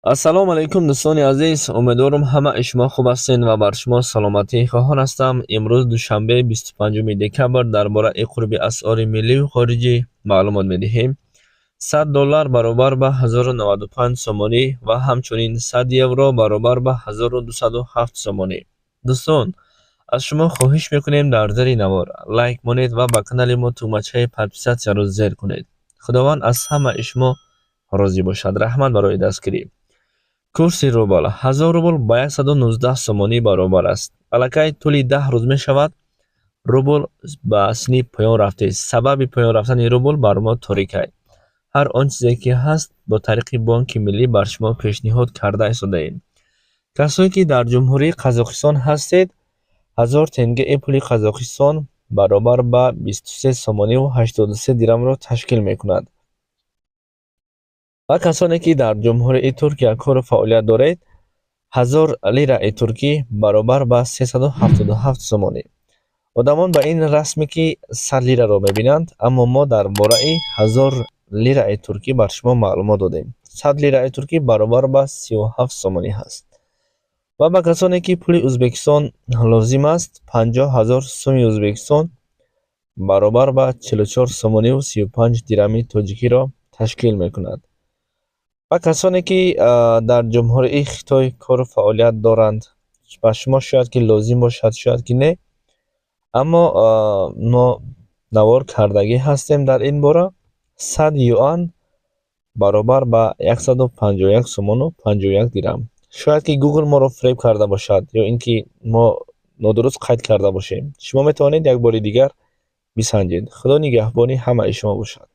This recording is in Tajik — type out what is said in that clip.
ассалому алайкум дӯстони азиз, умедворам ҳама шумо хуб ҳастед ва бар шумо саломатии хоҳон ҳастам. Имрӯз душанбе 25 декабр дар бораи қурби асъори миллию хориҷӣ маълумот медиҳем. $100 баробар ба 1095 сомонӣ ва ҳамчунин 100 евро баробар ба 1207 сомонӣ. дӯстон, аз шумо хоҳиш мекунем дар зери навор лайк монед ва ба канали мо тӯмачаи подписатсияро зер кунед. худованд аз ҳамаи шумо розӣ бошад. раҳмат барои дастгирӣ. курси рубл 1000 рубл ба 119 сомонӣ баробар аст. аллакай тӯли 10 рӯз мешавад рубл ба синни поён рафтест. сабаби поён рафтани рубл бар мо торикай. ҳар он чизе ки ҳаст бо тариқи бонки миллӣ бар шумо пешниҳод карда истодаем. касое ки дар ҷумҳурии Қазоқистон ҳастед, 1000 тенгаи пули Қазоқистон баробар ба 23 сомониву 83 дирҳамро ташкил мекунад. ва касоне ки дар ҷумҳурии Туркия кору фаъолият доред, 1000 лираи туркӣ баробар ба 377 сомонӣ. одамон ба ин расме ки 100 лираро мебинанд, аммо мо дар бораи 1000 лираи туркӣ бар шумо маълумот додем. 100 лираи туркӣ баробар ба 37 сомонӣ ҳаст. ва ба касоне ки пули Ӯзбекистон лозим аст, 50000 сӯми Ӯзбекистон баробар ба 44 сомониву 35 дирҳами тоҷикиро ташкил мекунад. ва касоне ки дар ҷумҳурии Хитой кору фаъолият доранд, ба шумо шояд ки лозим бошад, шояд ки не, аммо мо навор кардагӣ ҳастем дар ин бора. 100 юан баробар ба 151 сомону 51 дирҳам. шояд ки Google моро фреб карда бошад ё ин ки мо нодуруст қайд карда бошем. шумо метавонед як бори дигар бисанҷед. худо нигаҳбони ҳамаи шумо бошад.